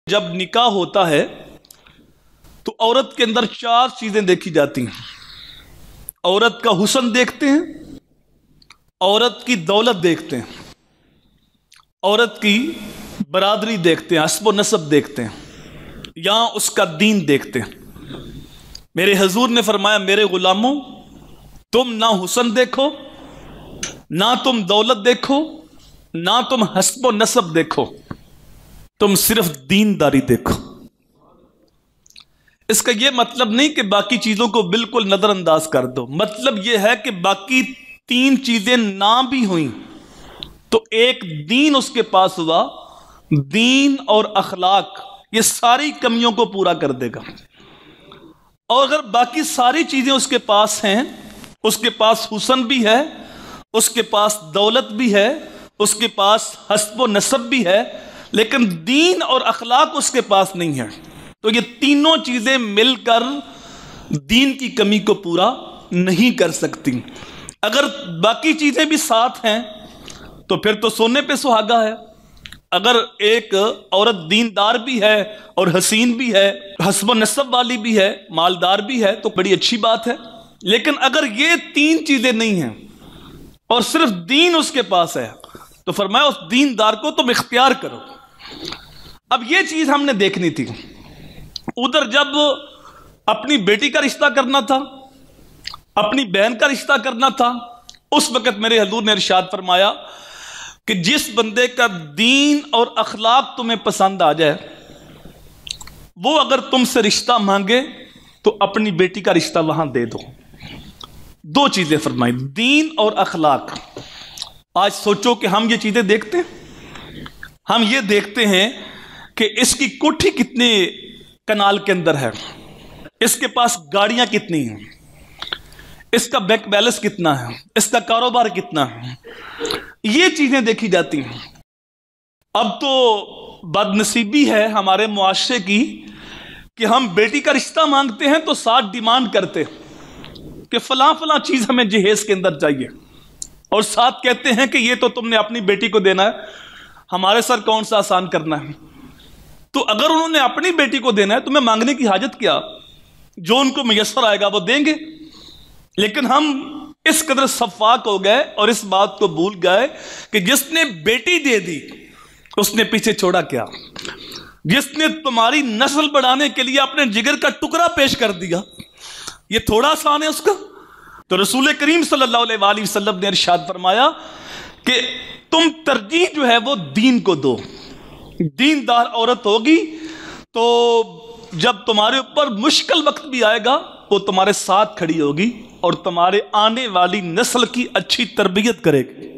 جب نکاح ہوتا ہے تو عورت کے اندر 4 چیزیں دیکھی جاتی ہیں۔ عورت کا حسن دیکھتے ہیں، عورت کی دولت دیکھتے ہیں، عورت کی برادری دیکھتے ہیں، حسب و نسب دیکھتے ہیں، یا اس کا دین دیکھتے ہیں۔ میرے حضور نے فرمایا میرے غلاموں، تم نہ حسن دیکھو، نہ تم دولت دیکھو، نہ تم حسب و نسب دیکھو، تم صرف دینداری دیکھو۔ اس کا یہ مطلب نہیں کہ باقی چیزوں کو بالکل نظر انداز کر دو، مطلب یہ ہے کہ باقی 3 چیزیں نہ بھی ہوئیں تو ایک دین اس کے پاس ہوا، دین اور اخلاق یہ ساری کمیوں کو پورا کر دے گا۔ اور اگر باقی ساری چیزیں اس کے پاس ہیں، اس کے پاس حسن بھی ہے، اس کے پاس دولت بھی ہے، اس کے پاس حسب و نسب بھی ہے، لیکن دین اور اخلاق اس کے پاس نہیں ہے، تو یہ تینوں چیزیں مل کر دین کی کمی کو پورا نہیں کر سکتی۔ اگر باقی چیزیں بھی ساتھ ہیں تو پھر تو سونے پہ سہاگا ہے۔ اگر ایک عورت دیندار بھی ہے اور حسین بھی ہے، حسب و نسب والی بھی ہے، مالدار بھی ہے تو بڑی اچھی بات ہے، لیکن اگر یہ 3 چیزیں نہیں ہیں اور صرف دین اس کے پاس ہے تو فرمایا اس دیندار کو تم اختیار کرو۔ اب یہ چیز ہم نے دیکھنی تھی۔ ادھر جب اپنی بیٹی کا رشتہ کرنا تھا، اپنی بہن کا رشتہ کرنا تھا، اس وقت میرے حضور نے ارشاد فرمایا کہ جس بندے کا دین اور اخلاق تمہیں پسند آ جائے، وہ اگر تم سے رشتہ مانگے تو اپنی بیٹی کا رشتہ وہاں دے دو۔ 2 چیزیں فرمائی، دین اور اخلاق۔ آج سوچو کہ ہم یہ چیزیں دیکھتے ہیں، ہم یہ دیکھتے ہیں کہ اس کی کوٹھی کتنے کنال کے اندر ہے، اس کے پاس گاڑیاں کتنی ہیں، اس کا بینک بیلنس کتنا ہے، اس کا کاروبار کتنا ہے، یہ چیزیں دیکھی جاتی ہیں۔ اب تو بد نصیبی ہے ہمارے معاشرے کی کہ ہم بیٹی کا رشتہ مانگتے ہیں تو ساتھ ڈیمانڈ کرتے کہ فلاں فلاں چیز ہمیں جہیز کے اندر چاہیے، اور ساتھ کہتے ہیں کہ یہ تو تم نے اپنی بیٹی کو دینا ہے، ہمارے سر کون سا آسان کرنا ہے۔ تو اگر انہوں نے اپنی بیٹی کو دینا ہے تمہیں مانگنے کی حاجت کیا؟ جو ان کو میسر آئے گا وہ دیں گے۔ لیکن ہم اس قدر شفاق ہو گئے اور اس بات کو بھول گئے کہ جس نے بیٹی دے دی اس نے پیچھے چھوڑا کیا؟ جس نے تمہاری نسل بڑھانے کے لیے اپنے جگر کا ٹکڑا پیش کر دیا، یہ تھوڑا آسان ہے اس کا؟ تو رسول کریم صلی اللہ علیہ وآلہ وسلم نے ارشاد فرمایا کہ تم ترجیح جو ہے وہ دین کو دو۔ دیندار عورت ہوگی تو جب تمہارے اوپر مشکل وقت بھی آئے گا وہ تمہارے ساتھ کھڑی ہوگی اور تمہارے آنے والی نسل کی اچھی تربیت کرے گی۔